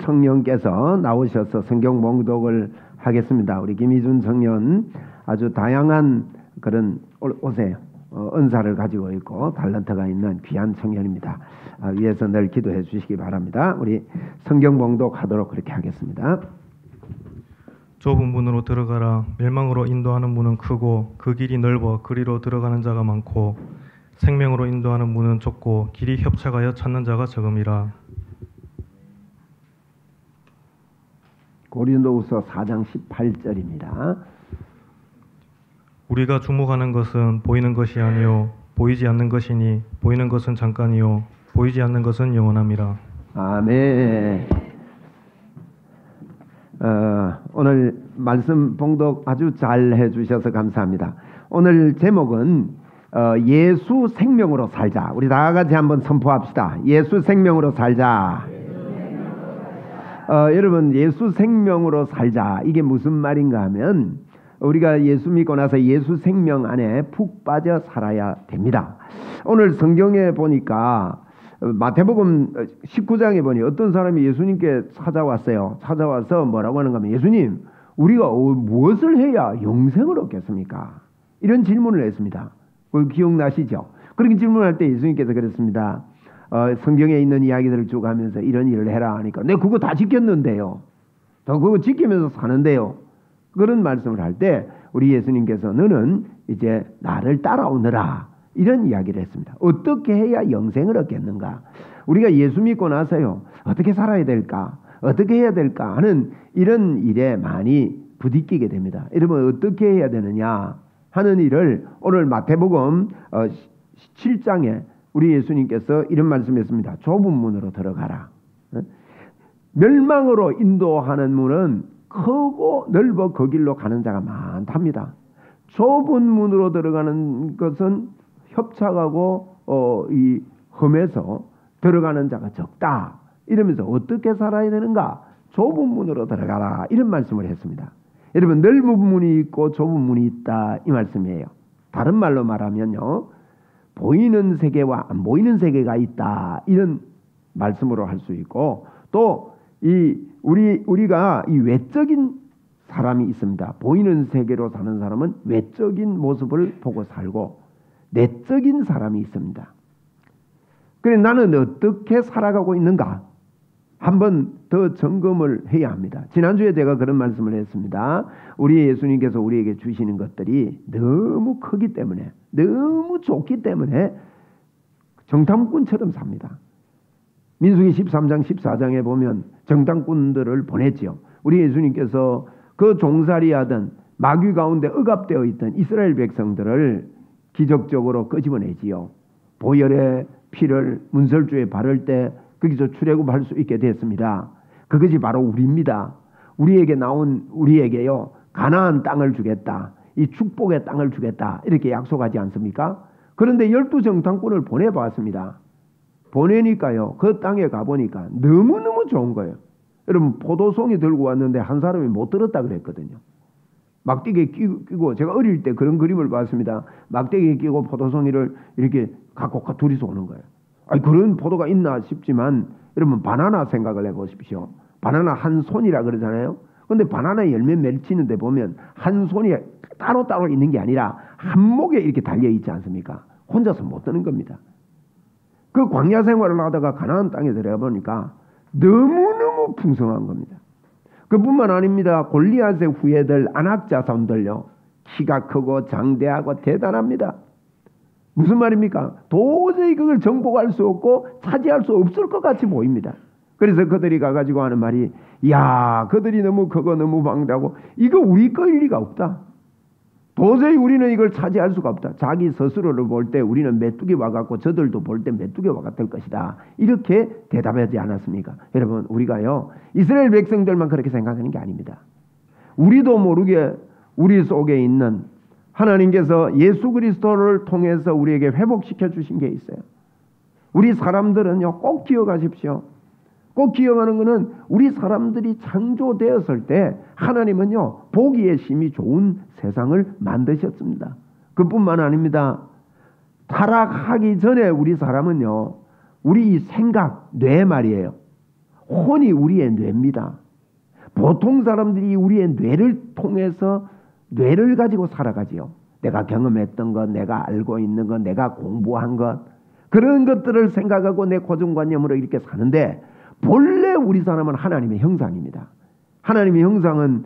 청년께서 나오셔서 성경 봉독을 하겠습니다. 우리 김희준 청년 아주 다양한 그런 옷에 은사를 가지고 있고 달란트가 있는 귀한 청년입니다. 위에서 늘 기도해 주시기 바랍니다. 우리 성경 봉독하도록 그렇게 하겠습니다. 좁은 문으로 들어가라. 멸망으로 인도하는 문은 크고 그 길이 넓어 그리로 들어가는 자가 많고 생명으로 인도하는 문은 좁고 길이 협착하여 찾는 자가 적음이라. 고린도후서 4장 18절입니다. 우리가 주목하는 것은 보이는 것이 아니요 보이지 않는 것이니 보이는 것은 잠깐이요 보이지 않는 것은 영원함이라. 아멘. 오늘 말씀 봉독 아주 잘 해주셔서 감사합니다. 오늘 제목은 예수 생명으로 살자. 우리 다 같이 한번 선포합시다. 예수 생명으로 살자. 여러분, 예수 생명으로 살자. 이게 무슨 말인가 하면 우리가 예수 믿고 나서 예수 생명 안에 푹 빠져 살아야 됩니다. 오늘 성경에 보니까 마태복음 19장에 보니 어떤 사람이 예수님께 찾아왔어요. 찾아와서 뭐라고 하는가 하면 예수님, 우리가 무엇을 해야 영생을 얻겠습니까? 이런 질문을 했습니다. 기억나시죠? 그렇게 질문할 때 예수님께서 그랬습니다. 성경에 있는 이야기들을 쭉 하면서 이런 일을 해라 하니까 내가 그거 다 지켰는데요. 더 그거 지키면서 사는데요. 그런 말씀을 할 때 우리 예수님께서 너는 이제 나를 따라오너라 이런 이야기를 했습니다. 어떻게 해야 영생을 얻겠는가? 우리가 예수 믿고 나서요 어떻게 살아야 될까? 어떻게 해야 될까 하는 이런 일에 많이 부딪히게 됩니다. 여러분 어떻게 해야 되느냐 하는 일을 오늘 마태복음 7장에 우리 예수님께서 이런 말씀했습니다. 좁은 문으로 들어가라. 멸망으로 인도하는 문은 크고 넓어 그 길로 가는 자가 많답니다. 좁은 문으로 들어가는 것은 협착하고 이 험해서 들어가는 자가 적다. 이러면서 어떻게 살아야 되는가? 좁은 문으로 들어가라. 이런 말씀을 했습니다. 여러분 넓은 문이 있고 좁은 문이 있다. 이 말씀이에요. 다른 말로 말하면요. 보이는 세계와 안 보이는 세계가 있다. 이런 말씀으로 할 수 있고 또 우리가 이 외적인 사람이 있습니다. 보이는 세계로 사는 사람은 외적인 모습을 보고 살고 내적인 사람이 있습니다. 그래 나는 어떻게 살아가고 있는가? 한번 더 점검을 해야 합니다. 지난주에 제가 그런 말씀을 했습니다. 우리 예수님께서 우리에게 주시는 것들이 너무 크기 때문에 너무 좋기 때문에 정탐꾼처럼 삽니다. 민수기 13장 14장에 보면 정탐꾼들을 보냈지요. 우리 예수님께서 그 종살이하던 마귀 가운데 억압되어 있던 이스라엘 백성들을 기적적으로 끄집어내지요. 보혈의 피를 문설주에 바를 때 거기서 출애굽할 수 있게 됐습니다. 그것이 바로 우리입니다. 우리에게요 가나안 땅을 주겠다. 이 축복의 땅을 주겠다. 이렇게 약속하지 않습니까? 그런데 12정탐꾼을 보내봤습니다. 보내니까요 그 땅에 가보니까 너무너무 좋은 거예요. 여러분 포도송이 들고 왔는데 한 사람이 못 들었다 그랬거든요. 막대기에 끼고 제가 어릴 때 그런 그림을 봤습니다. 막대기에 끼고 포도송이를 이렇게 갖고 둘이서 오는 거예요. 아니 그런 포도가 있나 싶지만 여러분 바나나 생각을 해보십시오. 바나나 한 손이라 그러잖아요. 근데 바나나 열매 맺히는데 보면 한 손이 따로따로 있는 게 아니라 한 목에 이렇게 달려있지 않습니까? 혼자서 못 드는 겁니다. 그 광야 생활을 하다가 가나안 땅에 들어가 보니까 너무너무 풍성한 겁니다. 그뿐만 아닙니다. 골리앗의 후예들 안악자손들요. 키가 크고 장대하고 대단합니다. 무슨 말입니까? 도저히 그걸 정복할 수 없고 차지할 수 없을 것 같이 보입니다. 그래서 그들이 가가지고 하는 말이 야 그들이 너무 크고 너무 방대하고 이거 우리 거일 리가 없다. 도저히 우리는 이걸 차지할 수가 없다. 자기 스스로를 볼 때 우리는 메뚜기와 같고 저들도 볼 때 메뚜기와 같을 것이다. 이렇게 대답하지 않았습니까? 여러분 우리가요 이스라엘 백성들만 그렇게 생각하는 게 아닙니다. 우리도 모르게 우리 속에 있는 하나님께서 예수 그리스도를 통해서 우리에게 회복시켜 주신 게 있어요. 우리 사람들은요 꼭 기억하십시오. 꼭 기억하는 것은 우리 사람들이 창조되었을 때 하나님은요 보기에 심히 좋은 세상을 만드셨습니다. 그뿐만 아닙니다. 타락하기 전에 우리 사람은요 우리 이 생각, 뇌 말이에요. 혼이 우리의 뇌입니다. 보통 사람들이 우리의 뇌를 통해서 뇌를 가지고 살아가지요. 내가 경험했던 것, 내가 알고 있는 것, 내가 공부한 것, 그런 것들을 생각하고 내 고정관념으로 이렇게 사는데, 본래 우리 사람은 하나님의 형상입니다. 하나님의 형상은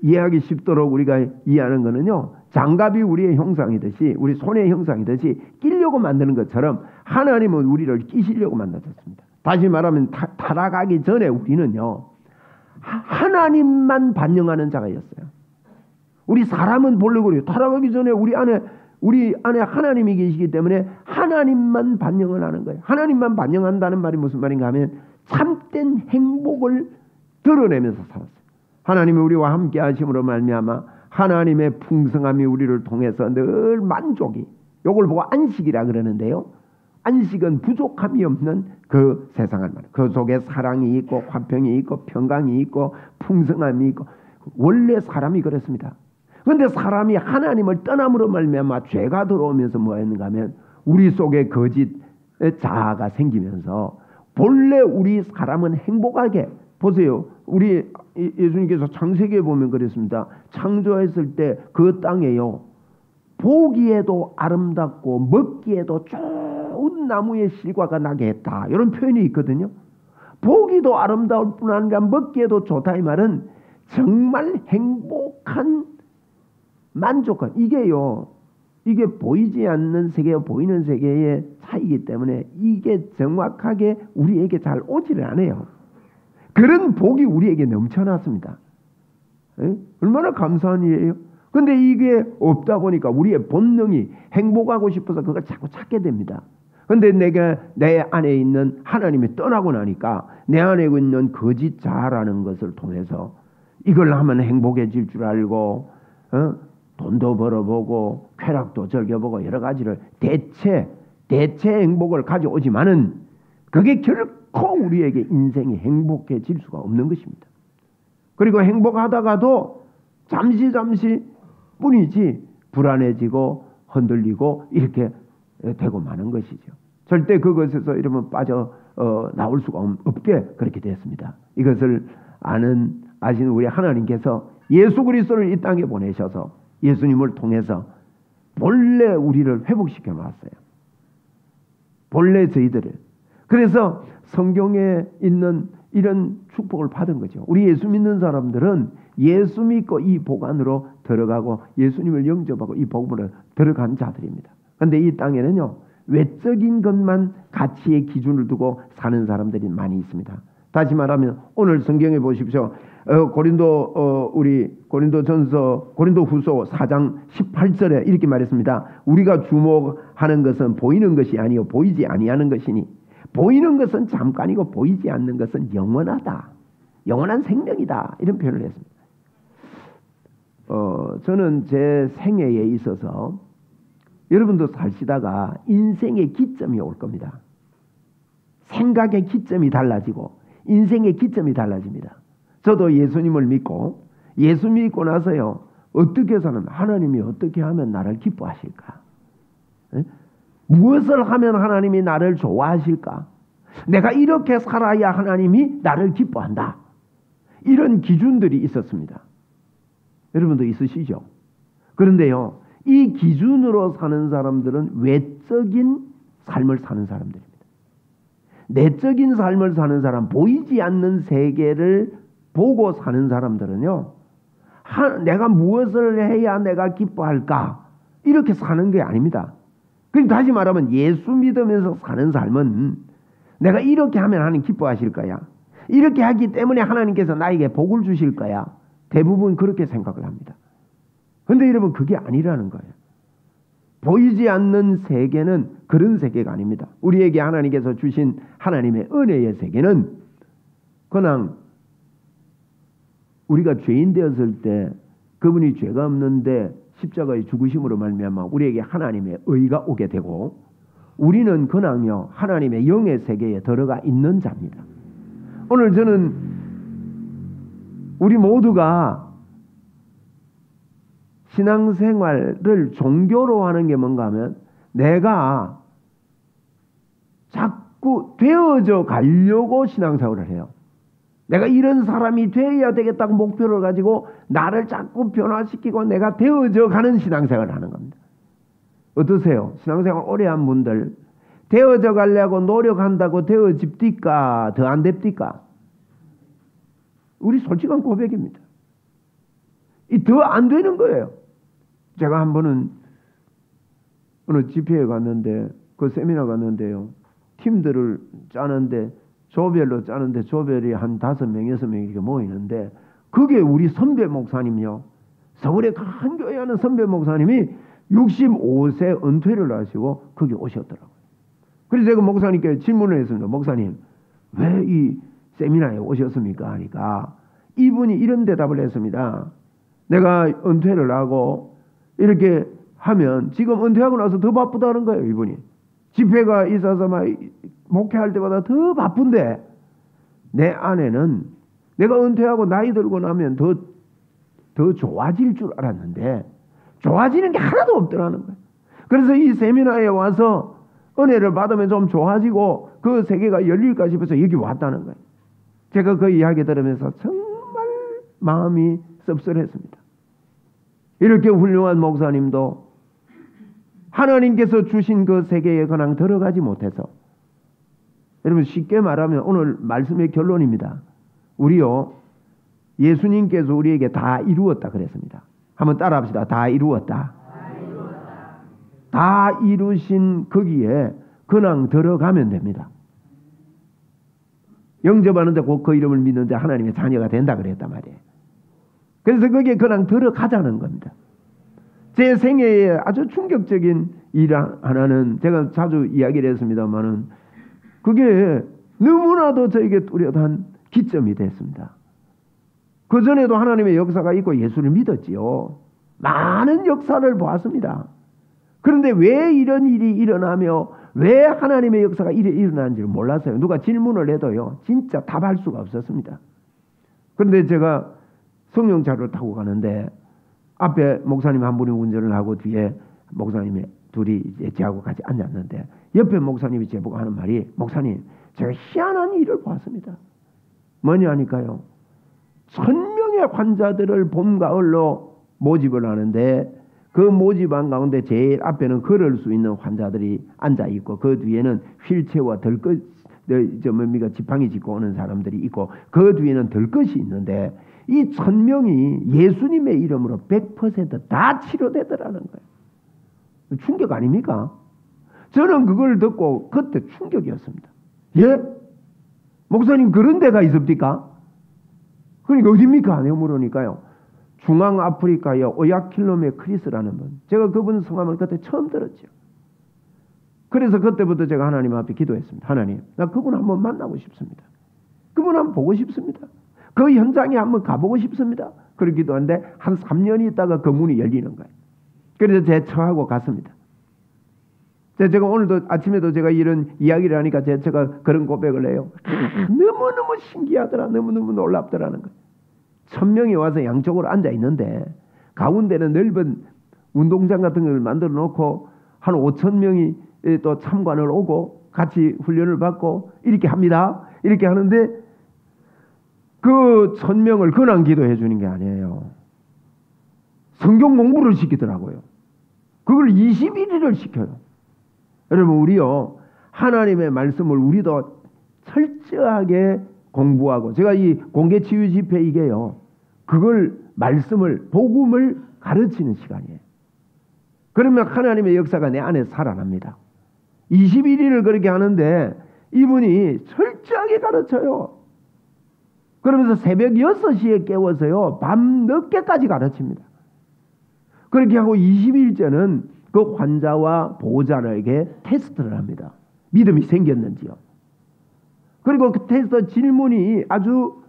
이해하기 쉽도록 우리가 이해하는 것은요, 장갑이 우리의 형상이듯이, 우리 손의 형상이듯이 끼려고 만드는 것처럼 하나님은 우리를 끼시려고 만드셨습니다. 다시 말하면 타락하기 전에 우리는요, 하나님만 반영하는 자가였어요. 우리 사람은 본래 그래요. 타락하기 전에 우리 안에 하나님이 계시기 때문에 하나님만 반영을 하는 거예요. 하나님만 반영한다는 말이 무슨 말인가 하면 참된 행복을 드러내면서 살았어요. 하나님이 우리와 함께 하심으로 말미암아 하나님의 풍성함이 우리를 통해서 늘 만족이, 요걸 보고 안식이라 그러는데요. 안식은 부족함이 없는 그 세상을 말해요. 그 속에 사랑이 있고 화평이 있고 평강이 있고 풍성함이 있고, 원래 사람이 그렇습니다. 그런데 사람이 하나님을 떠남으로 말미암아 죄가 들어오면서 뭐였는가 하면 우리 속에 거짓 자아가 생기면서 본래 우리 사람은 행복하게, 보세요. 우리 예수님께서 창세기에 보면 그랬습니다. 창조했을 때 그 땅에요, 보기에도 아름답고 먹기에도 좋은 나무의 실과가 나게 했다, 이런 표현이 있거든요. 보기도 아름다울 뿐 아니라 먹기에도 좋다, 이 말은 정말 행복한 만족감. 이게 보이지 않는 세계와 보이는 세계의 차이이기 때문에 이게 정확하게 우리에게 잘 오지를 않아요. 그런 복이 우리에게 넘쳐났습니다. 얼마나 감사한 일이에요. 그런데 이게 없다 보니까 우리의 본능이 행복하고 싶어서 그걸 자꾸 찾게 됩니다. 그런데 내가 내 안에 있는 하나님이 떠나고 나니까 내 안에 있는 거짓 자아라는 것을 통해서 이걸 하면 행복해질 줄 알고, 돈도 벌어보고 쾌락도 즐겨보고 여러 가지를 대체 행복을 가져오지만은 그게 결코 우리에게 인생이 행복해질 수가 없는 것입니다. 그리고 행복하다가도 잠시 뿐이지 불안해지고 흔들리고 이렇게 되고 마는 것이죠. 절대 그것에서 이러면 빠져 나올 수가 없게 그렇게 됐습니다. 이것을 아신 우리 하나님께서 예수 그리스도를 이 땅에 보내셔서 예수님을 통해서 본래 우리를 회복시켜 놨어요. 본래 저희들을. 그래서 성경에 있는 이런 축복을 받은 거죠. 우리 예수 믿는 사람들은 예수 믿고 이 복 안으로 들어가고 예수님을 영접하고 이 복으로 들어간 자들입니다. 그런데 이 땅에는요, 외적인 것만 가치의 기준을 두고 사는 사람들이 많이 있습니다. 다시 말하면 오늘 성경에 보십시오. 고린도후서 4장 18절에 이렇게 말했습니다. 우리가 주목하는 것은 보이는 것이 아니요 보이지 아니하는 것이니, 보이는 것은 잠깐이고 보이지 않는 것은 영원하다, 영원한 생명이다, 이런 표현을 했습니다. 저는 제 생애에 있어서 여러분도 사시다가 인생의 기점이 올 겁니다. 생각의 기점이 달라지고 인생의 기점이 달라집니다. 저도 예수님을 믿고 예수 믿고 나서요, 어떻게 사는, 하나님이 어떻게 하면 나를 기뻐하실까? 무엇을 하면 하나님이 나를 좋아하실까? 내가 이렇게 살아야 하나님이 나를 기뻐한다. 이런 기준들이 있었습니다. 여러분도 있으시죠? 그런데요, 이 기준으로 사는 사람들은 외적인 삶을 사는 사람들입니다. 내적인 삶을 사는 사람, 보이지 않는 세계를 보고 사는 사람들은요, 내가 무엇을 해야 내가 기뻐할까? 이렇게 사는 게 아닙니다. 그럼 다시 말하면 예수 믿으면서 사는 삶은 내가 이렇게 하면 하나님 기뻐하실 거야, 이렇게 하기 때문에 하나님께서 나에게 복을 주실 거야, 대부분 그렇게 생각을 합니다. 그런데 여러분, 그게 아니라는 거예요. 보이지 않는 세계는 그런 세계가 아닙니다. 우리에게 하나님께서 주신 하나님의 은혜의 세계는 그냥 우리가 죄인 되었을 때 그분이 죄가 없는데 십자가의 죽으심으로 말미암아 우리에게 하나님의 의가 오게 되고, 우리는 그냥요 하나님의 영의 세계에 들어가 있는 자입니다. 오늘 저는 우리 모두가 신앙생활을 종교로 하는 게 뭔가 하면 내가 자꾸 되어져 가려고 신앙생활을 해요. 내가 이런 사람이 되어야 되겠다고 목표를 가지고 나를 자꾸 변화시키고 내가 되어져 가는 신앙생활을 하는 겁니다. 어떠세요? 신앙생활 오래 한 분들 되어져 가려고 노력한다고 되어집니까? 더 안 됩니까? 우리 솔직한 고백입니다. 이 더 안 되는 거예요. 제가 한 번은 어느 집회에 갔는데 그 세미나 갔는데요. 팀들을 짜는데 조별로 짜는데 조별이 한 5명, 6명 이렇게 모이는데 그게 우리 선배 목사님이요. 서울에 큰 교회 하는 선배 목사님이 65세 은퇴를 하시고 거기 오셨더라고요. 그래서 제가 목사님께 질문을 했습니다. 목사님, 왜 이 세미나에 오셨습니까? 하니까 이분이 이런 대답을 했습니다. 내가 은퇴를 하고 이렇게 하면 지금 은퇴하고 나서 더 바쁘다는 거예요. 이분이. 집회가 있어서 막 목회할 때마다 더 바쁜데 내 아내는 내가 은퇴하고 나이 들고 나면 더 좋아질 줄 알았는데 좋아지는 게 하나도 없더라는 거예요. 그래서 이 세미나에 와서 은혜를 받으면 좀 좋아지고 그 세계가 열릴까 싶어서 여기 왔다는 거예요. 제가 그 이야기 들으면서 정말 마음이 씁쓸했습니다. 이렇게 훌륭한 목사님도 하나님께서 주신 그 세계에 그냥 들어가지 못해서 여러분 쉽게 말하면 오늘 말씀의 결론입니다. 우리요 예수님께서 우리에게 다 이루었다 그랬습니다. 한번 따라합시다. 다 이루었다. 다 이루신 거기에 그냥 들어가면 됩니다. 영접하는데 곧 그 이름을 믿는데 하나님의 자녀가 된다 그랬단 말이에요. 그래서 거기에 그냥 들어가자는 겁니다. 제 생애에 아주 충격적인 일 하나는 제가 자주 이야기를 했습니다만은 그게 너무나도 저에게 뚜렷한 기점이 됐습니다. 그전에도 하나님의 역사가 있고 예수를 믿었지요. 많은 역사를 보았습니다. 그런데 왜 이런 일이 일어나며 왜 하나님의 역사가 일어나는지를 몰랐어요. 누가 질문을 해도요. 진짜 답할 수가 없었습니다. 그런데 제가 성령차를 타고 가는데 앞에 목사님 한 분이 운전을 하고 뒤에 목사님이 둘이 이제 저하고 같이 앉았는데 옆에 목사님이 제보고 하는 말이 목사님 제가 희한한 일을 보았습니다. 뭐냐 하니까요. 1000명의 환자들을 봄 가을로 모집을 하는데 그 모집한 가운데 제일 앞에는 걸을 수 있는 환자들이 앉아 있고 그 뒤에는 휠체어와 지팡이 짚고 오는 사람들이 있고 그 뒤에는 덜것이 있는데 이 1000명이 예수님의 이름으로 100% 치료되더라는 거예요. 충격 아닙니까? 저는 그걸 듣고 그때 충격이었습니다. 예? 목사님 그런 데가 있습니까? 그러니까 어디입니까? 내가 물으니까요. 중앙아프리카의 오야킬로메 크리스라는 분. 제가 그분 성함을 그때 처음 들었죠. 그래서 그때부터 제가 하나님 앞에 기도했습니다. 하나님, 나 그분 한번 만나고 싶습니다. 그분 한번 보고 싶습니다. 그 현장에 한번 가보고 싶습니다. 그렇게 기도하는데 한 3년이 있다가 그 문이 열리는 거예요. 그래서 제 처하고 갔습니다. 제가 오늘도 아침에도 제가 이런 이야기를 하니까 제가 그런 고백을 해요. 너무너무 신기하더라. 너무너무 놀랍더라는 거예요. 1000명이 와서 양쪽으로 앉아 있는데 가운데는 넓은 운동장 같은 걸 만들어 놓고 한 5000명이 또 참관을 오고 같이 훈련을 받고 이렇게 합니다. 이렇게 하는데 그 1000명을 근황 기도해 주는 게 아니에요. 성경 공부를 시키더라고요. 그걸 21일을 시켜요. 여러분 우리요 하나님의 말씀을 우리도 철저하게 공부하고 제가 이 공개 치유 집회 이게요 그걸 말씀을 복음을 가르치는 시간이에요. 그러면 하나님의 역사가 내 안에 살아납니다. 21일을 그렇게 하는데 이분이 철저하게 가르쳐요. 그러면서 새벽 6시에 깨워서요 밤 늦게까지 가르칩니다. 그렇게 하고 20일째는 그 환자와 보호자에게 테스트를 합니다. 믿음이 생겼는지요. 그리고 그 테스트 질문이 아주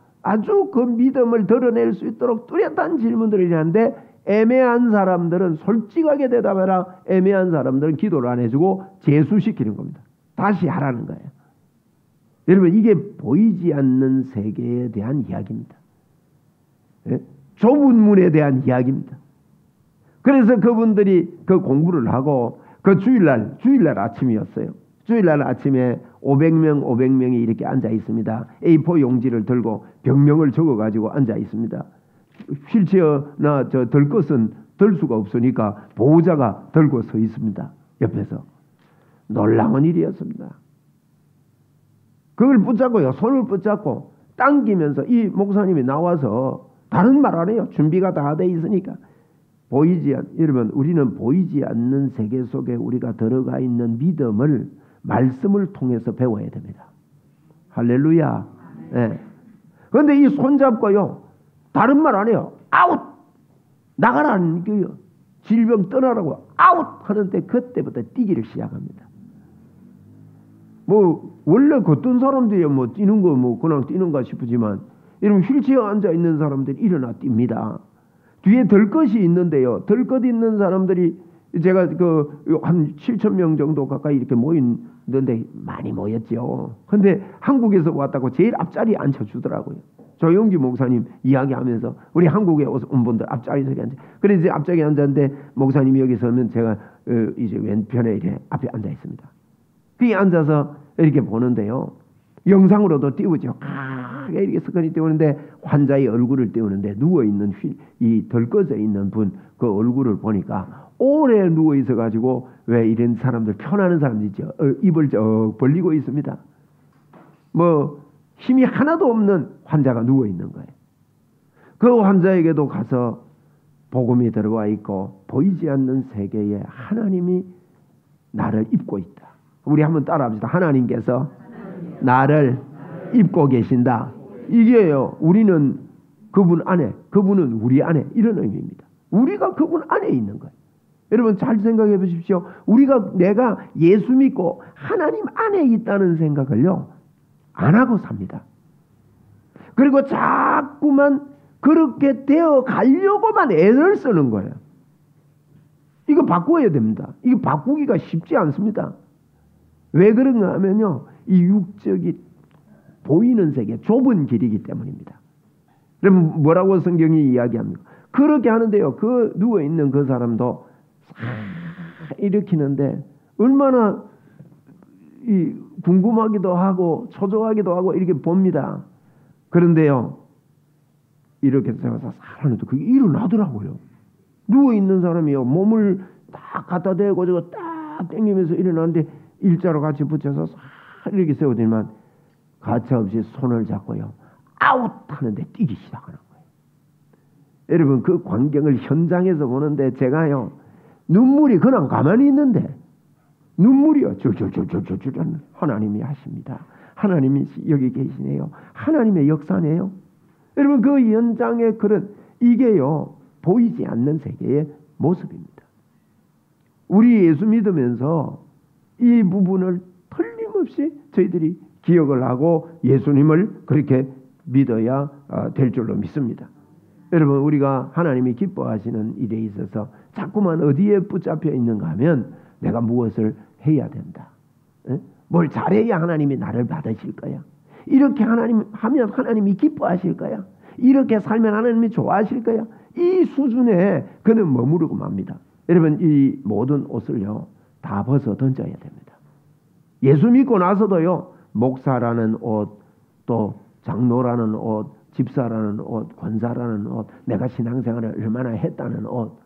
그 믿음을 드러낼 수 있도록 뚜렷한 질문들이 하는데 애매한 사람들은 솔직하게 대답해라. 애매한 사람들은 기도를 안 해주고 재수시키는 겁니다. 다시 하라는 거예요. 여러분 이게 보이지 않는 세계에 대한 이야기입니다. 예? 좁은 문에 대한 이야기입니다. 그래서 그분들이 그 공부를 하고 그 주일날 아침이었어요. 주일날 아침에 500명이 이렇게 앉아 있습니다. A4 용지를 들고 병명을 적어가지고 앉아 있습니다. 휠체어나 들 것은 들 수가 없으니까 보호자가 들고 서 있습니다. 옆에서. 놀라운 일이었습니다. 그걸 붙잡고요. 손을 붙잡고 당기면서 이 목사님이 나와서 다른 말 안 해요. 준비가 다 돼 있으니까. 여러분, 우리는 보이지 않는 세계 속에 우리가 들어가 있는 믿음을 말씀을 통해서 배워야 됩니다. 할렐루야. 예. 그런데 이 손잡고요. 다른 말 안 해요. 아웃! 나가라는 거요. 질병 떠나라고 아웃! 하는데 그때부터 뛰기를 시작합니다. 원래 걷던 사람들이 뛰는 거 그냥 뛰는가 싶지만 이러면 휠체어 앉아 있는 사람들이 일어나 뜁니다. 뒤에 들 것이 있는데요. 들 것 있는 사람들이 제가 한 7,000명 정도 가까이 이렇게 모였는데 많이 모였죠. 근데 한국에서 왔다고 제일 앞자리에 앉혀주더라고요. 조영기 목사님 이야기하면서 우리 한국에 온 분들 앞자리에 앉아. 그래서 이제 앞자리에 앉았는데 목사님이 여기 서면 제가 이제 왼편에 이렇게 앞에 앉아 있습니다. 그게 앉아서 이렇게 보는데요. 영상으로도 띄우죠. 이렇게 스크린이 띄우는데 환자의 얼굴을 띄우는데 누워있는 이 덜꺼져 있는 분 그 얼굴을 보니까 오래 누워 있어가지고 왜 이런 사람들 편하는 사람들 있죠. 입을 쩍 벌리고 있습니다. 힘이 하나도 없는 환자가 누워 있는 거예요. 그 환자에게도 가서 복음이 들어와 있고 보이지 않는 세계에 하나님이 나를 입고 있다. 우리 한번 따라합시다. 하나님께서 나를 입고 계신다. 이게요. 우리는 그분 안에, 그분은 우리 안에 이런 의미입니다. 우리가 그분 안에 있는 거예요. 여러분 잘 생각해 보십시오. 내가 예수 믿고 하나님 안에 있다는 생각을요. 안 하고 삽니다. 그리고 자꾸만 그렇게 되어 가려고만 애를 쓰는 거예요. 이거 바꿔야 됩니다. 이거 바꾸기가 쉽지 않습니다. 왜 그런가 하면요. 이 육적이 보이는 세계, 좁은 길이기 때문입니다. 그럼 뭐라고 성경이 이야기합니까? 그렇게 하는데요. 그 누워있는 그 사람도 일으키는데 얼마나 궁금하기도 하고 초조하기도 하고 이렇게 봅니다. 그런데요. 이렇게 생각해서 사람도 그게 일어나더라고요. 누워있는 사람이요. 몸을 딱 갖다 대고 저거 딱 당기면서 일어나는데 일자로 같이 붙여서 이렇게 세우더니만 가차없이 손을 잡고요. 아웃! 하는데 뛰기 시작하는 거예요. 여러분 그 광경을 현장에서 보는데 제가요. 눈물이 그냥 가만히 있는데 눈물이요. 하나님이 하십니다. 하나님이 여기 계시네요. 하나님의 역사네요. 여러분 그 현장의 이게요. 보이지 않는 세계의 모습입니다. 우리 예수 믿으면서 이 부분을 틀림없이 저희들이 기억을 하고 예수님을 그렇게 믿어야 될 줄로 믿습니다. 여러분 우리가 하나님이 기뻐하시는 일에 있어서 자꾸만 어디에 붙잡혀 있는가 하면 내가 무엇을 해야 된다. 뭘 잘해야 하나님이 나를 받으실 거야. 이렇게 하면 하나님이 기뻐하실 거야. 이렇게 살면 하나님이 좋아하실 거야. 이 수준에 그는 머무르고 맙니다. 여러분 이 모든 옷을요. 다 벗어 던져야 됩니다. 예수 믿고 나서도요. 목사라는 옷, 또 장로라는 옷, 집사라는 옷, 권사라는 옷, 내가 신앙생활을 얼마나 했다는 옷,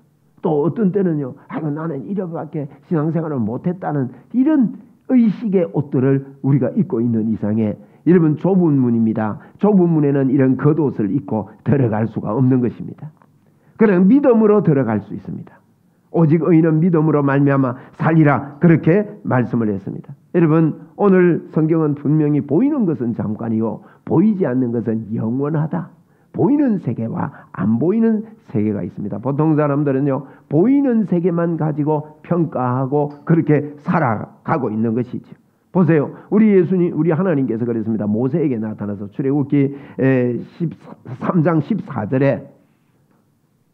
또 어떤 때는요. 나는 이렇게밖에 신앙생활을 못했다는 이런 의식의 옷들을 우리가 입고 있는 이상에 여러분 좁은 문입니다. 좁은 문에는 이런 겉옷을 입고 들어갈 수가 없는 것입니다. 그냥 믿음으로 들어갈 수 있습니다. 오직 의인은 믿음으로 말미암아 살리라 그렇게 말씀을 했습니다. 여러분 오늘 성경은 분명히 보이는 것은 잠깐이요 보이지 않는 것은 영원하다. 보이는 세계와 안 보이는 세계가 있습니다. 보통 사람들은요 보이는 세계만 가지고 평가하고 그렇게 살아가고 있는 것이죠. 보세요. 우리 하나님께서 그랬습니다. 모세에게 나타나서 출애굽기 13장 14절에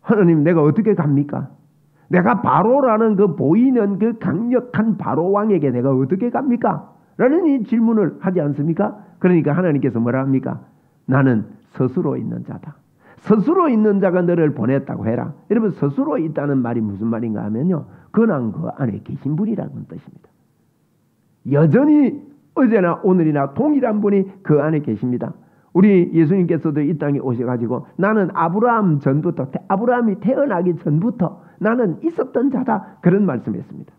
하나님 내가 어떻게 갑니까? 내가 바로라는 그 보이는 그 강력한 바로 왕에게 내가 어떻게 갑니까? 라는 이 질문을 하지 않습니까? 그러니까 하나님께서 뭐라 합니까? 나는 스스로 있는 자다. 스스로 있는 자가 너를 보냈다고 해라. 여러분 스스로 있다는 말이 무슨 말인가 하면요. 그냥 그 안에 계신 분이라는 뜻입니다. 여전히 어제나 오늘이나 동일한 분이 그 안에 계십니다. 우리 예수님께서도 이 땅에 오셔가지고 나는 아브라함이 태어나기 전부터 나는 있었던 자다, 그런 말씀했습니다.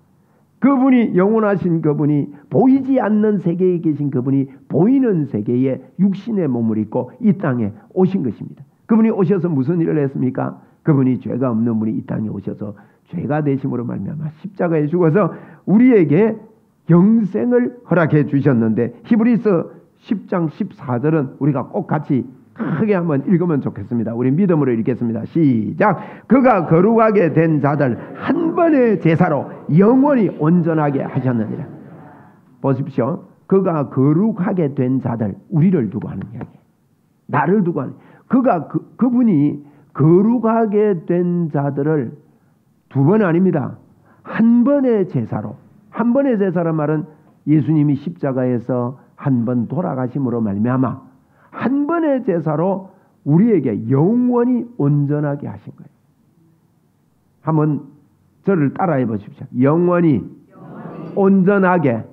그분이, 영원하신 그분이, 보이지 않는 세계에 계신 그분이 보이는 세계에 육신의 몸을 입고 이 땅에 오신 것입니다. 그분이 오셔서 무슨 일을 했습니까? 그분이 죄가 없는 분이 이 땅에 오셔서 죄가 되심으로 말미암아 십자가에 죽어서 우리에게 영생을 허락해 주셨는데, 히브리서 10장 14절은 우리가 꼭 같이 크게 한번 읽으면 좋겠습니다. 우리 믿음으로 읽겠습니다. 시작. 그가 거룩하게 된 자들 한 번의 제사로 영원히 온전하게 하셨느니라. 보십시오. 그가 거룩하게 된 자들, 우리를 두고 하는 이야기, 나를 두고 하는, 그분이 거룩하게 된 자들을 두 번 아닙니다. 한 번의 제사로. 한 번의 제사란 말은 예수님이 십자가에서 한 번 돌아가심으로 말미암아 한 번의 제사로 우리에게 영원히 온전하게 하신 거예요. 한번 저를 따라해 보십시오. 영원히 온전하게.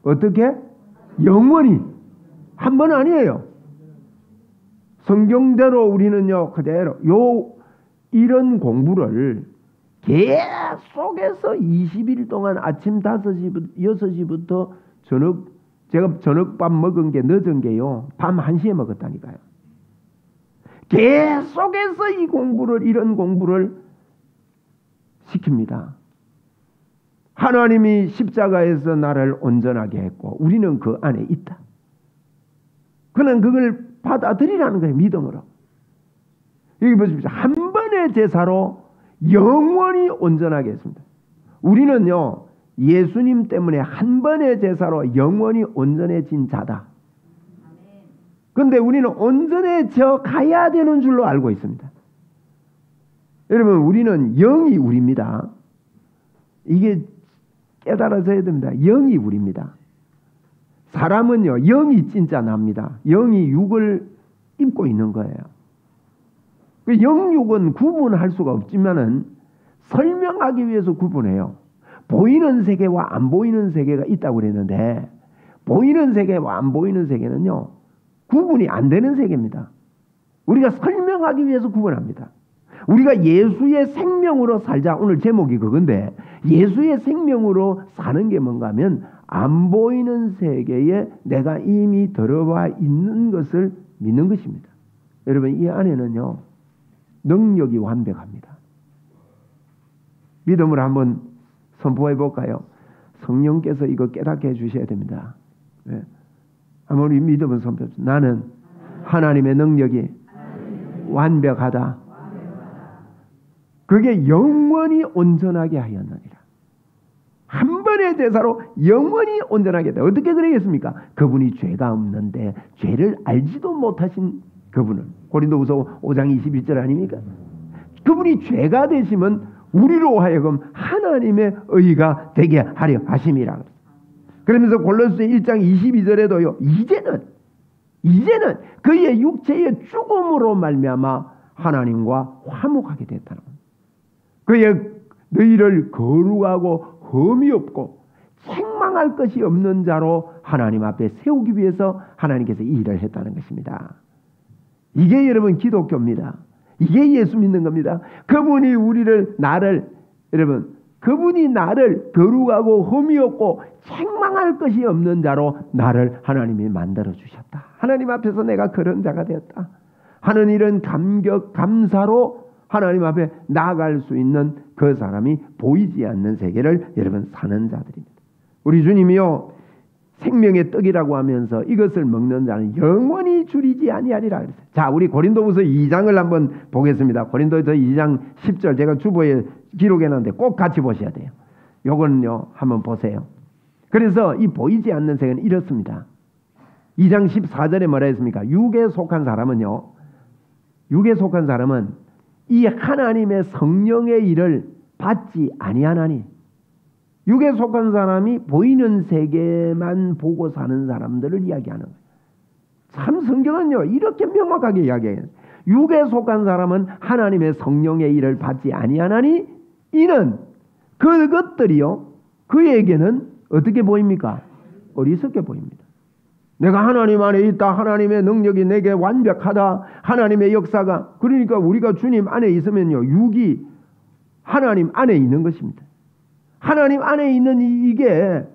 어떻게? 영원히. 한 번 아니에요. 성경대로 우리는요, 그대로 이런 공부를 계속해서 20일 동안 아침 5시부터 6시부터 제가 저녁밥 먹은 게 늦은 게요, 밤 1시에 먹었다니까요. 계속해서 이런 공부를 시킵니다. 하나님이 십자가에서 나를 온전하게 했고 우리는 그 안에 있다. 그는 그걸 받아들이라는 거예요. 믿음으로. 여기 보십시오. 한 번의 제사로 영원히 온전하게 했습니다. 우리는요, 예수님 때문에 한 번의 제사로 영원히 온전해진 자다. 그런데 우리는 온전해져 가야 되는 줄로 알고 있습니다. 여러분, 우리는 영이 우리입니다. 이게 깨달아져야 됩니다. 영이 우리입니다. 사람은요, 영이 진짜 납니다. 영이 육을 입고 있는 거예요. 그 영육은 구분할 수가 없지만은 설명하기 위해서 구분해요. 보이는 세계와 안 보이는 세계가 있다고 그랬는데, 보이는 세계와 안 보이는 세계는요, 구분이 안 되는 세계입니다. 우리가 설명하기 위해서 구분합니다. 우리가 예수의 생명으로 살자. 오늘 제목이 그건데, 예수의 생명으로 사는 게 뭔가 하면 안 보이는 세계에 내가 이미 들어와 있는 것을 믿는 것입니다. 여러분, 이 안에는요, 능력이 완벽합니다. 믿음을 한번 선포해 볼까요? 성령께서 이거 깨닫게 해주셔야 됩니다. 네. 한번 우리 믿음을 선포해 봅시다. 나는 하나님의 능력이 완벽하다. 그게 영원히 온전하게 하였느니라. 한 번의 제사로 영원히 온전하게 했다. 어떻게 그러겠습니까? 그분이 죄가 없는데 죄를 알지도 못하신 그분은, 고린도후서 5장 21절 아닙니까? 그분이 죄가 되시면 우리로 하여금 하나님의 의가 되게 하려 하심이라. 그러면서 골로새 1장 22절에도요, 이제는 그의 육체의 죽음으로 말미암아 하나님과 화목하게 됐다는 겁니다. 그의 너희를 거룩하고 흠이 없고 책망할 것이 없는 자로 하나님 앞에 세우기 위해서 하나님께서 이 일을 했다는 것입니다. 이게 여러분 기독교입니다. 이게 예수 믿는 겁니다. 그분이 그분이 나를 거룩하고 흠이 없고 책망할 것이 없는 자로 나를 하나님이 만들어 주셨다. 하나님 앞에서 내가 그런 자가 되었다 하는 이런 감격, 감사로 하나님 앞에 나아갈 수 있는 그 사람이 보이지 않는 세계를 여러분 사는 자들입니다. 우리 주님이요, 생명의 떡이라고 하면서 이것을 먹는 자는 영원히 줄이지 아니하리라 그랬어요. 자, 우리 고린도후서 2장을 한번 보겠습니다. 고린도후서 2장 10절 제가 주보에 기록해놨는데 꼭 같이 보셔야 돼요. 요거는요, 한번 보세요. 그래서 이 보이지 않는 세계는 이렇습니다. 2장 14절에 뭐라 했습니까? 육에 속한 사람은 이 하나님의 성령의 일을 받지 아니하나니, 육에 속한 사람이 보이는 세계만 보고 사는 사람들을 이야기하는 거예요. 참 성경은요, 이렇게 명확하게 이야기해요. 육에 속한 사람은 하나님의 성령의 일을 받지 아니하나니 이는 그것들이요, 그에게는 어떻게 보입니까? 어리석게 보입니다. 내가 하나님 안에 있다. 하나님의 능력이 내게 완벽하다. 하나님의 역사가. 그러니까 우리가 주님 안에 있으면요. 육이 하나님 안에 있는 것입니다. 하나님 안에 있는 이게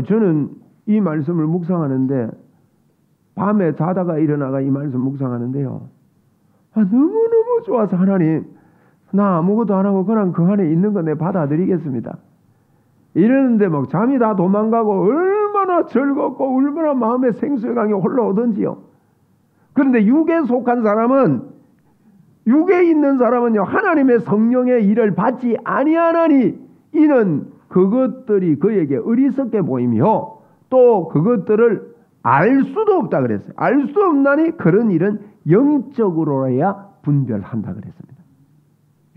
저는 이 말씀을 묵상하는데 밤에 자다가 일어나가 이 말씀 묵상하는데요. 너무너무 좋아서 하나님 나 아무것도 안 하고 그냥 그 안에 있는 거 내 받아들이겠습니다. 이러는데 막 잠이 다 도망가고 얼마나 즐겁고 얼마나 마음의 생수강이 흘러오던지요. 그런데 육에 속한 사람은 육에 있는 사람은요 하나님의 성령의 일을 받지 아니하나니 이는 그것들이 그에게 어리석게 보이며 또 그것들을 알 수도 없다 그랬어요. 알 수 없나니 그런 일은 영적으로야 분별한다 그랬습니다.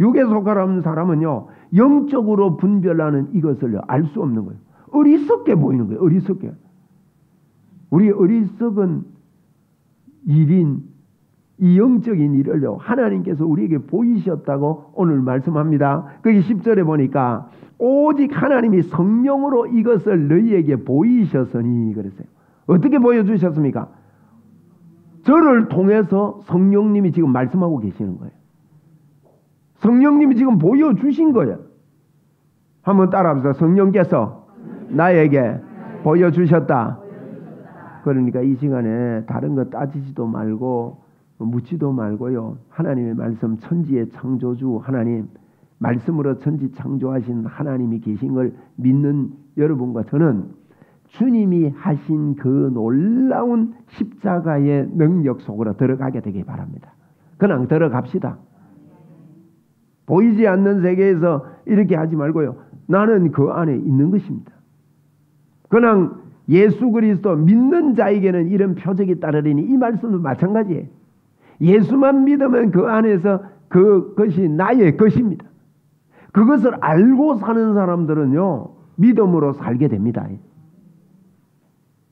육에 속한 사람은요 영적으로 분별하는 이것을 알 수 없는 거예요. 어리석게 보이는 거예요. 어리석게. 우리 어리석은 일인 이 영적인 일을요 하나님께서 우리에게 보이셨다고 오늘 말씀합니다. 거기 10절에 보니까 오직 하나님이 성령으로 이것을 너희에게 보이셨으니 그랬어요. 어떻게 보여주셨습니까? 저를 통해서 성령님이 지금 말씀하고 계시는 거예요. 성령님이 지금 보여주신 거예요. 한번 따라합시다. 성령께서 나에게 보여주셨다. 그러니까 이 시간에 다른 거 따지지도 말고 묻지도 말고요. 하나님의 말씀 천지의 창조주 하나님 말씀으로 천지 창조하신 하나님이 계신 걸 믿는 여러분과 저는 주님이 하신 그 놀라운 십자가의 능력 속으로 들어가게 되길 바랍니다. 그냥 들어갑시다. 보이지 않는 세계에서 이렇게 하지 말고요. 나는 그 안에 있는 것입니다. 그냥 예수 그리스도 믿는 자에게는 이런 표적이 따르리니 이 말씀도 마찬가지예요. 예수만 믿으면 그 안에서 그것이 나의 것입니다. 그것을 알고 사는 사람들은요. 믿음으로 살게 됩니다.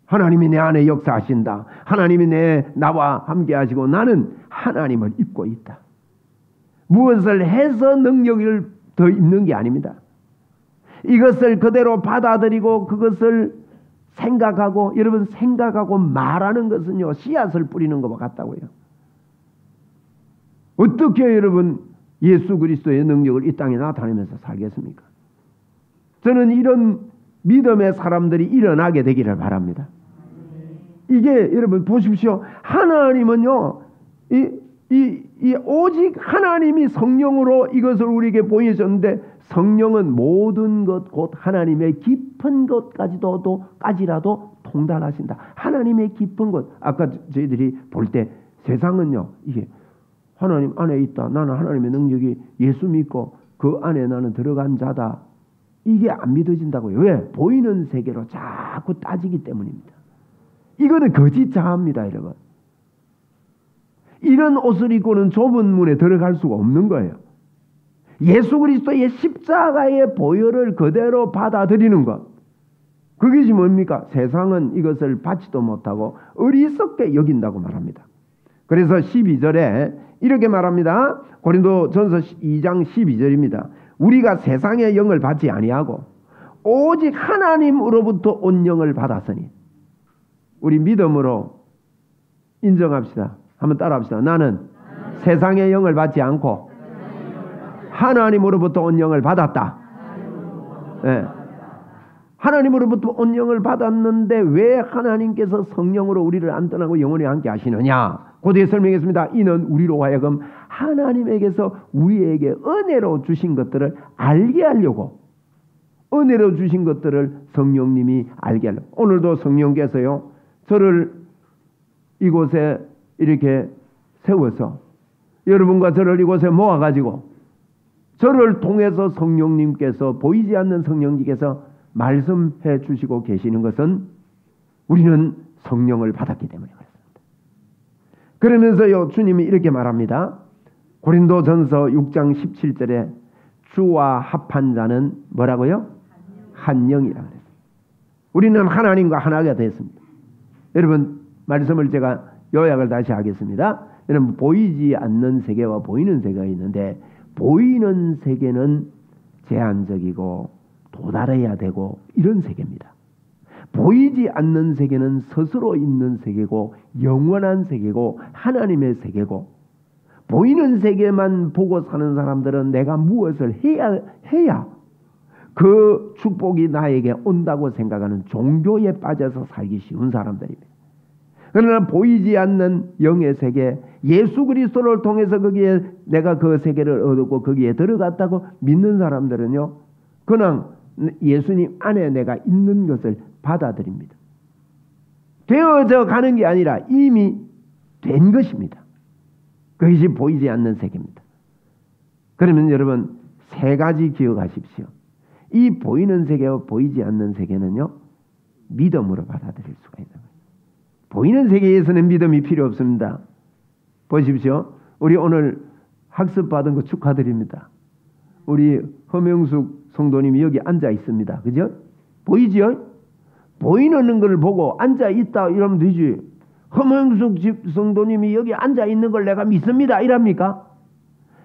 하나님이 내 안에 역사하신다. 하나님이 나와 함께 하시고 나는 하나님을 입고 있다. 무엇을 해서 능력을 더 입는 게 아닙니다. 이것을 그대로 받아들이고 그것을 생각하고 여러분 생각하고 말하는 것은요. 씨앗을 뿌리는 것과 같다고요. 어떻게 여러분 예수 그리스도의 능력을 이 땅에 나타내면서 살겠습니까? 저는 이런 믿음의 사람들이 일어나게 되기를 바랍니다. 이게 여러분 보십시오. 하나님은요. 이 오직 하나님이 성령으로 이것을 우리에게 보여줬는데 성령은 모든 것 곧 하나님의 깊은 것까지라도 통달하신다. 하나님의 깊은 것. 아까 저희들이 볼 때 세상은요. 이게 하나님 안에 있다. 나는 하나님의 능력이 예수 믿고 그 안에 나는 들어간 자다. 이게 안 믿어진다고요. 왜? 보이는 세계로 자꾸 따지기 때문입니다. 이거는 거짓 자아입니다, 여러분. 이런 옷을 입고는 좁은 문에 들어갈 수가 없는 거예요. 예수 그리스도의 십자가의 보혈을 그대로 받아들이는 것. 그것이 뭡니까? 세상은 이것을 받지도 못하고 어리석게 여긴다고 말합니다. 그래서 12절에 이렇게 말합니다. 고린도전서 2장 12절입니다. 우리가 세상의 영을 받지 아니하고 오직 하나님으로부터 온 영을 받았으니 우리 믿음으로 인정합시다. 한번 따라합시다. 나는 세상의 영을 받지 않고 하나님으로부터 온 영을 받았다. 네. 하나님으로부터 온 영을 받았는데 왜 하나님께서 성령으로 우리를 안 떠나고 영원히 함께 하시느냐? 고대에 설명했습니다. 이는 우리로 하여금 하나님에게서 우리에게 은혜로 주신 것들을 알게 하려고 은혜로 주신 것들을 성령님이 알게 하려고 오늘도 성령께서요. 저를 이곳에 이렇게 세워서 여러분과 저를 이곳에 모아가지고 저를 통해서 성령님께서 보이지 않는 성령님께서 말씀해 주시고 계시는 것은 우리는 성령을 받았기 때문에 그렇습니다. 그러면서요 주님이 이렇게 말합니다. 고린도전서 6장 17절에 주와 합한 자는 뭐라고요? 한 영이라 그랬어요. 우리는 하나님과 하나가 됐습니다. 여러분 말씀을 제가 요약을 다시 하겠습니다. 여러분 보이지 않는 세계와 보이는 세계가 있는데 보이는 세계는 제한적이고 도달해야 되고 이런 세계입니다. 보이지 않는 세계는 스스로 있는 세계고 영원한 세계고 하나님의 세계고, 보이는 세계만 보고 사는 사람들은 내가 무엇을 해야 그 축복이 나에게 온다고 생각하는 종교에 빠져서 살기 쉬운 사람들입니다. 그러나 보이지 않는 영의 세계, 예수 그리스도를 통해서 거기에 내가 그 세계를 얻었고 거기에 들어갔다고 믿는 사람들은요, 그냥 예수님 안에 내가 있는 것을 받아들입니다. 되어져 가는 게 아니라 이미 된 것입니다. 그것이 보이지 않는 세계입니다. 그러면 여러분 세 가지 기억하십시오. 이 보이는 세계와 보이지 않는 세계는요, 믿음으로 받아들일 수가 있는 거예요. 보이는 세계에서는 믿음이 필요 없습니다. 보십시오. 우리 오늘 학습받은 거 축하드립니다. 우리 허명숙 성도님이 여기 앉아 있습니다. 그죠? 보이지요? 보이는 걸 보고 앉아 있다 이러면 되지. 허명숙 성도님이 여기 앉아 있는 걸 내가 믿습니다 이랍니까?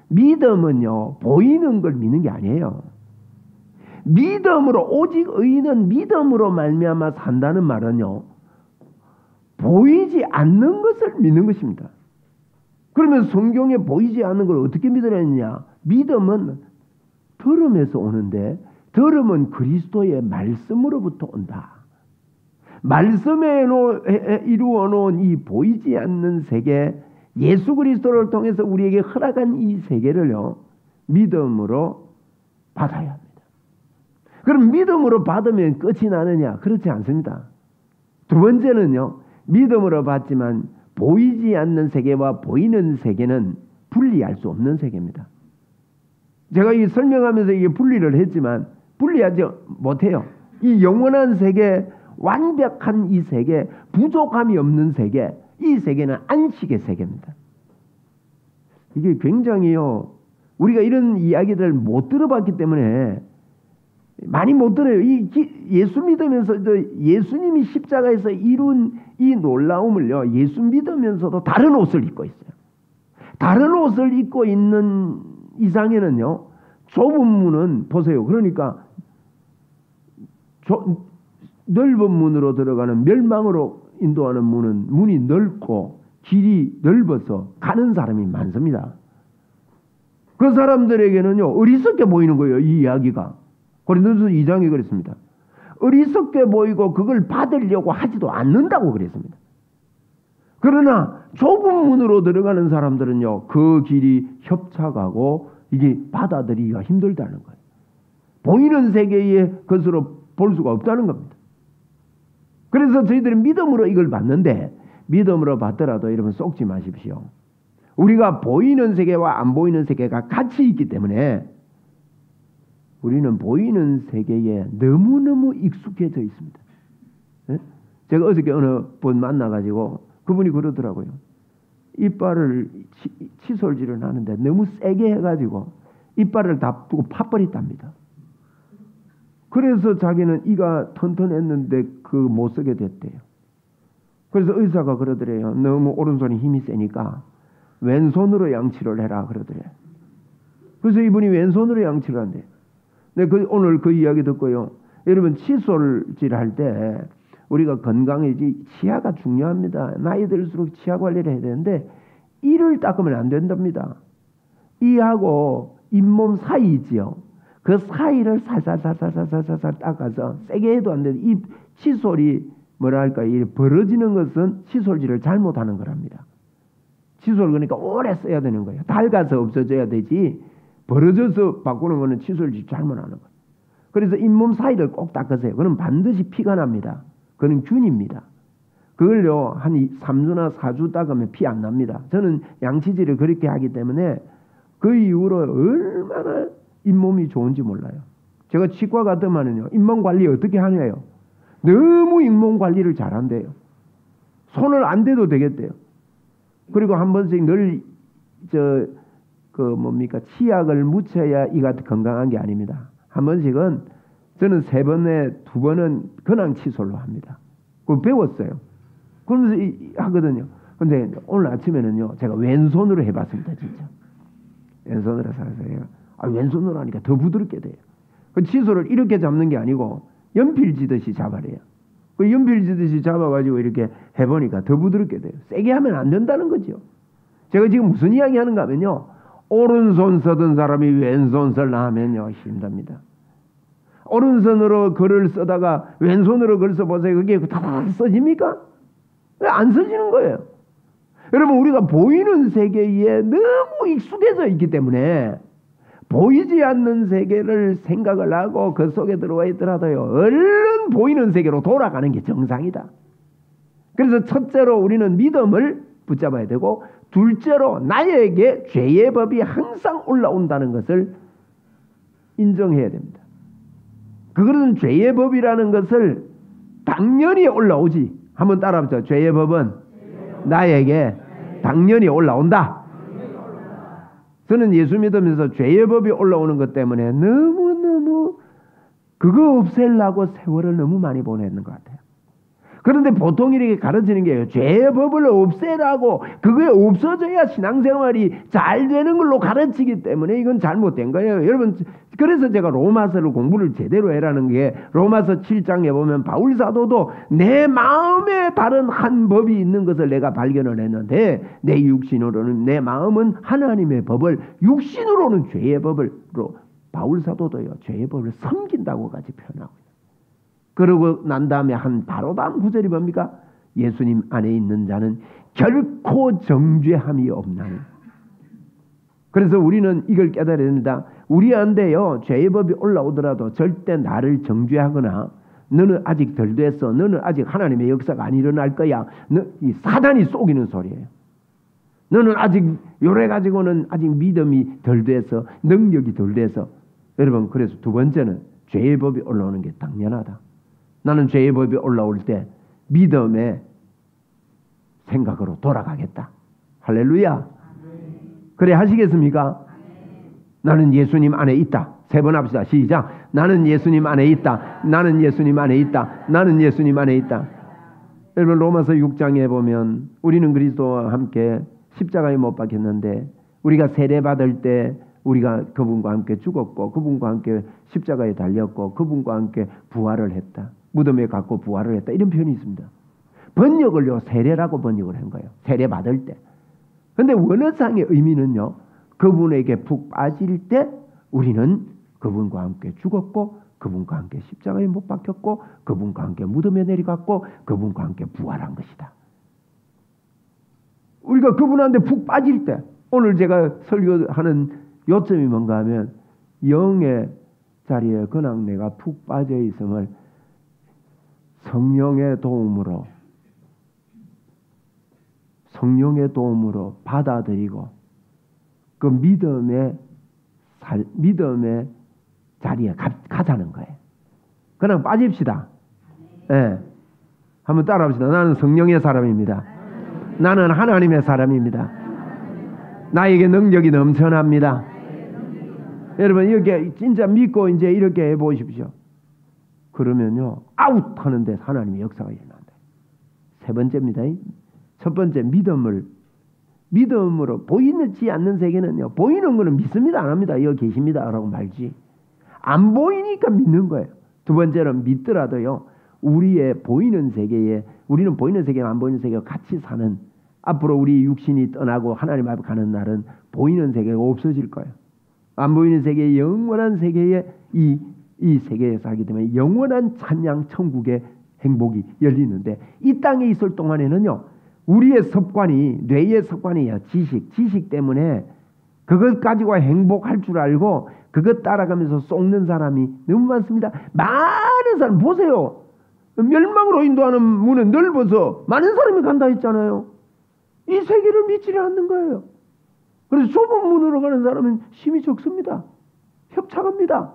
믿음은요, 보이는 걸 믿는 게 아니에요. 믿음으로, 오직 의인은 믿음으로 말미암아 산다는 말은요, 보이지 않는 것을 믿는 것입니다. 그러면 성경에 보이지 않는 걸 어떻게 믿으려느냐? 믿음은 들음에서 오는데, 들음은 그리스도의 말씀으로부터 온다. 말씀에 이루어 놓은 이 보이지 않는 세계, 예수 그리스도를 통해서 우리에게 허락한 이 세계를요, 믿음으로 받아야 합니다. 그럼 믿음으로 받으면 끝이 나느냐? 그렇지 않습니다. 두 번째는요, 믿음으로 받지만 보이지 않는 세계와 보이는 세계는 분리할 수 없는 세계입니다. 제가 이 설명하면서 이게 분리를 했지만 분리하지 못해요. 이 영원한 세계, 완벽한 이 세계, 부족함이 없는 세계, 이 세계는 안식의 세계입니다. 이게 굉장히요, 우리가 이런 이야기들을 못 들어봤기 때문에 많이 못 들어요. 예수 믿으면서 예수님이 십자가에서 이룬 이 놀라움을요, 예수 믿으면서도 다른 옷을 입고 있어요. 다른 옷을 입고 있는 이상에는요, 좁은 문은 보세요. 그러니까 넓은 문으로 들어가는, 멸망으로 인도하는 문이 넓고 길이 넓어서 가는 사람이 많습니다. 그 사람들에게는요, 어리석게 보이는 거예요. 이 이야기가 고린도서 2장에 그랬습니다. 어리석게 보이고 그걸 받으려고 하지도 않는다고 그랬습니다. 그러나 좁은 문으로 들어가는 사람들은요, 그 길이 협착하고 이게 받아들이기가 힘들다는 거예요. 보이는 세계의 것으로 볼 수가 없다는 겁니다. 그래서 저희들은 믿음으로 이걸 받는데, 믿음으로 받더라도 여러분 속지 마십시오. 우리가 보이는 세계와 안 보이는 세계가 같이 있기 때문에 우리는 보이는 세계에 너무너무 익숙해져 있습니다. 제가 어저께 어느 분 만나가지고 그분이 그러더라고요. 이빨을 칫솔질을 하는데 너무 세게 해가지고 이빨을 다 부고 파버렸답니다. 그래서 자기는 이가 튼튼했는데 못 쓰게 됐대요. 그래서 의사가 그러더래요. 너무 오른손이 힘이 세니까 왼손으로 양치를 해라 그러더래요. 그래서 이분이 왼손으로 양치를 한대요. 네, 오늘 그 이야기 듣고요. 여러분, 칫솔질 할 때 우리가 건강해지 치아가 중요합니다. 나이 들수록 치아 관리를 해야 되는데 이를 닦으면 안 된답니다. 이하고 잇몸 사이 있지요. 그 사이를 살살살살살살살 닦아서 세게 해도 안 돼. 이 칫솔이 뭐랄까, 이 벌어지는 것은 칫솔질을 잘못하는 거랍니다. 칫솔 그러니까 오래 써야 되는 거예요. 닳아서 없어져야 되지 벌어져서 바꾸는 거는 칫솔질 잘못하는 거예요. 그래서 잇몸 사이를 꼭 닦으세요. 그럼 반드시 피가 납니다. 그건 균입니다. 그걸요 한 3주나 4주 닦으면 피 안 납니다. 저는 양치질을 그렇게 하기 때문에 그 이후로 얼마나 잇몸이 좋은지 몰라요. 제가 치과 갔더만은요, 잇몸 관리 어떻게 하냐요. 너무 잇몸 관리를 잘한대요. 손을 안 대도 되겠대요. 그리고 한 번씩 늘 치약을 묻혀야 이가 건강한 게 아닙니다. 한 번씩은 저는 3번에 2번은 그냥 칫솔로 합니다. 그거 배웠어요. 그러면서 하거든요. 근데 오늘 아침에는요, 제가 왼손으로 해봤습니다, 진짜. 왼손으로 살았어요. 왼손으로 하니까 더 부드럽게 돼요. 그 치솔을 이렇게 잡는 게 아니고 연필 지듯이 잡아래요. 그 연필 지듯이 잡아가지고 이렇게 해보니까 더 부드럽게 돼요. 세게 하면 안 된다는 거죠. 제가 지금 무슨 이야기 하는가 하면요. 오른손 쓰던 사람이 왼손 쓸라 하면요. 힘듭니다. 오른손으로 글을 쓰다가 왼손으로 글 써보세요. 그게 다 써집니까? 안 써지는 거예요. 여러분 우리가 보이는 세계에 너무 익숙해져 있기 때문에 보이지 않는 세계를 생각을 하고 그 속에 들어와 있더라도요. 얼른 보이는 세계로 돌아가는 게 정상이다. 그래서 첫째로 우리는 믿음을 붙잡아야 되고 둘째로 나에게 죄의 법이 항상 올라온다는 것을 인정해야 됩니다. 그것은 죄의 법이라는 것을 당연히 올라오지. 한번 따라합시다. 죄의 법은 나에게 당연히 올라온다. 저는 예수 믿으면서 죄의 법이 올라오는 것 때문에 너무너무 그거 없애려고 세월을 너무 많이 보냈는 것 같아요. 그런데 보통 이렇게 가르치는 게 죄의 법을 없애라고 그게 없어져야 신앙생활이 잘 되는 걸로 가르치기 때문에 이건 잘못된 거예요. 여러분 그래서 제가 로마서를 공부를 제대로 해라는 게 로마서 7장에 보면 바울 사도도 내 마음에 다른 한 법이 있는 것을 내가 발견을 했는데 내 육신으로는 내 마음은 하나님의 법을 육신으로는 죄의 법으로 바울 사도도요 죄의 법을 섬긴다고 같이 표현하고 있어요. 그러고 난 다음에 한 바로 다음 구절이 뭡니까? 예수님 안에 있는 자는 결코 정죄함이 없나니. 그래서 우리는 이걸 깨달아야 됩니다. 우리한테요 죄의 법이 올라오더라도 절대 나를 정죄하거나 너는 아직 덜 됐어. 너는 아직 하나님의 역사가 안 일어날 거야. 이 사단이 속이는 소리예요. 너는 아직 요래 가지고는 아직 믿음이 덜 돼서 능력이 덜 돼서. 여러분 그래서 두 번째는 죄의 법이 올라오는 게 당연하다. 나는 죄의 법이 올라올 때 믿음의 생각으로 돌아가겠다. 할렐루야. 그래 하시겠습니까? 나는 예수님 안에 있다. 세 번 합시다. 시작. 나는 예수님 안에 있다. 나는 예수님 안에 있다. 나는 예수님 안에 있다. 여러분 로마서 6장에 보면 우리는 그리스도와 함께 십자가에 못 박혔는데 우리가 세례받을 때 우리가 그분과 함께 죽었고 그분과 함께 십자가에 달렸고 그분과 함께 부활을 했다. 무덤에 갔고 부활을 했다. 이런 표현이 있습니다. 번역을요 세례라고 번역을 한 거예요. 세례 받을 때. 그런데 원어상의 의미는요. 그분에게 푹 빠질 때 우리는 그분과 함께 죽었고 그분과 함께 십자가에 못 박혔고 그분과 함께 무덤에 내려갔고 그분과 함께 부활한 것이다. 우리가 그분한테 푹 빠질 때 오늘 제가 설교하는 요점이 뭔가 하면 영의 자리에 그냥 내가 푹 빠져 있음을 성령의 도움으로 받아들이고 그 믿음의 자리에 가자는 거예요. 그냥 빠집시다. 네. 한번 따라합시다. 나는 성령의 사람입니다. 나는 하나님의 사람입니다. 나에게 능력이 넘쳐납니다. 여러분 이렇게 진짜 믿고 이제 이렇게 해보십시오. 그러면요 아웃 하는데 하나님의 역사가 일어난다. 세 번째입니다. 첫 번째 믿음으로 보이지 않는 세계는요 보이는 거는 믿습니다 안 합니다. 여기 계십니다 라고 말지 안 보이니까 믿는 거예요. 두 번째는 믿더라도요 우리의 보이는 세계에 우리는 보이는 세계와 안 보이는 세계와 같이 사는 앞으로 우리 육신이 떠나고 하나님 앞에 가는 날은 보이는 세계가 없어질 거예요. 안 보이는 세계의 영원한 세계에 이 세계에 살기 때문에 영원한 찬양 천국의 행복이 열리는데 이 땅에 있을 동안에는요 우리의 습관이 뇌의 습관이에요. 지식 때문에 그것 가지고 행복할 줄 알고 그것 따라가면서 속는 사람이 너무 많습니다. 많은 사람 보세요. 멸망으로 인도하는 문은 넓어서 많은 사람이 간다 했잖아요. 이 세계를 믿지 않는 거예요. 그래서 좁은 문으로 가는 사람은 힘이 적습니다. 협착합니다.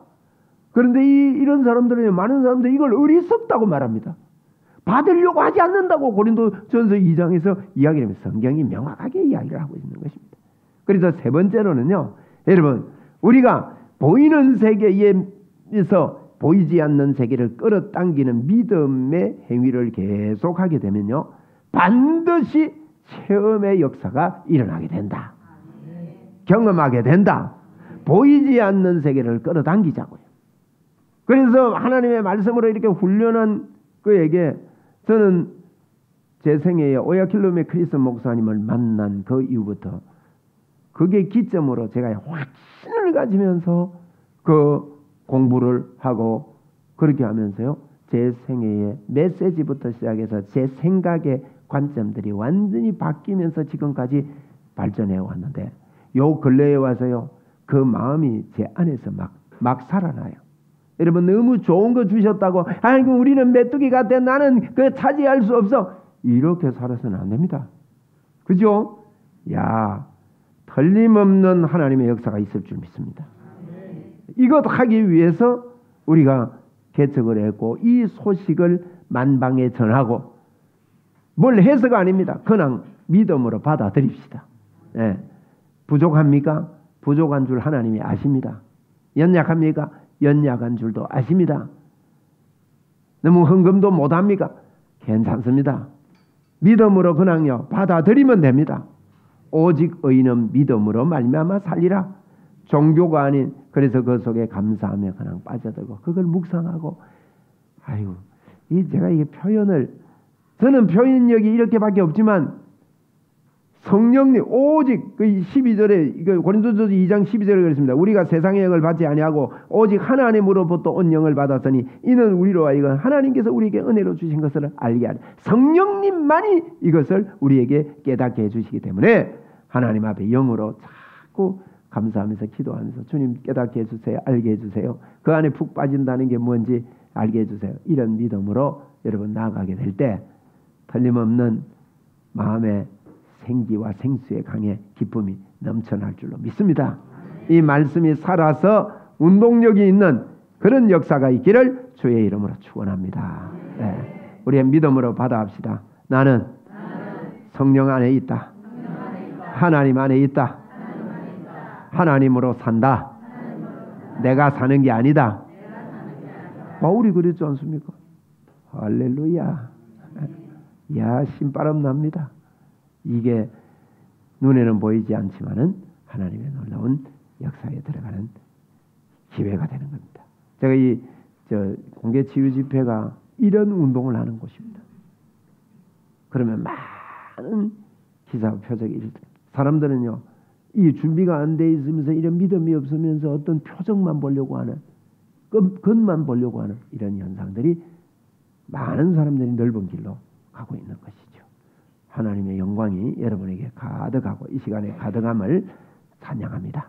그런데 이런 사람들은 많은 사람들이 이걸 어리석다고 말합니다. 받으려고 하지 않는다고 고린도전서 2장에서 이야기를 하면서 성경이 명확하게 이야기를 하고 있는 것입니다. 그래서 세 번째로는요. 여러분 우리가 보이는 세계에서 보이지 않는 세계를 끌어당기는 믿음의 행위를 계속하게 되면요. 반드시 체험의 역사가 일어나게 된다. 경험하게 된다. 보이지 않는 세계를 끌어당기자고요. 그래서 하나님의 말씀으로 이렇게 훈련한 그에게 저는 제 생애에 오야킬로메 크리스 목사님을 만난 그 이후부터 그게 기점으로 제가 확신을 가지면서 그 공부를 하고 그렇게 하면서요. 제 생애의 메시지부터 시작해서 제 생각의 관점들이 완전히 바뀌면서 지금까지 발전해 왔는데 요 근래에 와서요. 그 마음이 제 안에서 막 살아나요. 여러분 너무 좋은 거 주셨다고 아이고 우리는 메뚜기 같아 나는 그 차지할 수 없어 이렇게 살아서는 안 됩니다. 그죠? 야 틀림없는 하나님의 역사가 있을 줄 믿습니다. 이것 하기 위해서 우리가 개척을 했고 이 소식을 만방에 전하고 뭘 해서가 아닙니다. 그냥 믿음으로 받아들입시다. 예. 부족합니까? 부족한 줄 하나님이 아십니다. 연약합니까? 연약한 줄도 아십니다. 너무 헌금도 못합니까? 괜찮습니다. 믿음으로 그냥요 받아들이면 됩니다. 오직 의인은 믿음으로 말미암아 살리라. 종교가 아닌 그래서 그 속에 감사하며 그냥 빠져들고 그걸 묵상하고 아유 제가 이게 표현을 저는 표현력이 이렇게밖에 없지만 성령님 오직 그 12절에 고린도전서 2장 12절에 그랬습니다. 우리가 세상의 영을 받지 아니하고 오직 하나님으로부터 온 영을 받았으니 이는 우리로 하여금 하나님께서 우리에게 은혜로 주신 것을 알게 하라. 성령님만이 이것을 우리에게 깨닫게 해주시기 때문에 하나님 앞에 영으로 자꾸 감사하면서 기도하면서 주님 깨닫게 해주세요. 알게 해주세요. 그 안에 푹 빠진다는 게 뭔지 알게 해주세요. 이런 믿음으로 여러분 나아가게 될 때 틀림없는 마음의 생기와 생수의 강에 기쁨이 넘쳐날 줄로 믿습니다. 이 말씀이 살아서 운동력이 있는 그런 역사가 있기를 주의 이름으로 축원합니다. 네. 우리의 믿음으로 받아합시다. 나는 성령 안에 있다. 하나님 안에 있다. 하나님으로 산다. 내가 사는 게 아니다. 바울이 그랬지 않습니까? 할렐루야. 야 신바람 납니다. 이게 눈에는 보이지 않지만은 하나님의 놀라운 역사에 들어가는 기회가 되는 겁니다. 제가 이 공개 치유 집회가 이런 운동을 하는 곳입니다. 그러면 많은 기사와 표적이 일어납니다. 사람들은요, 이 준비가 안 돼 있으면서 이런 믿음이 없으면서 어떤 표적만 보려고 하는, 겉만 보려고 하는 이런 현상들이 많은 사람들이 넓은 길로 가고 있는 것이죠. 하나님의 영광이 여러분에게 가득하고 이 시간에 가득함을 찬양합니다.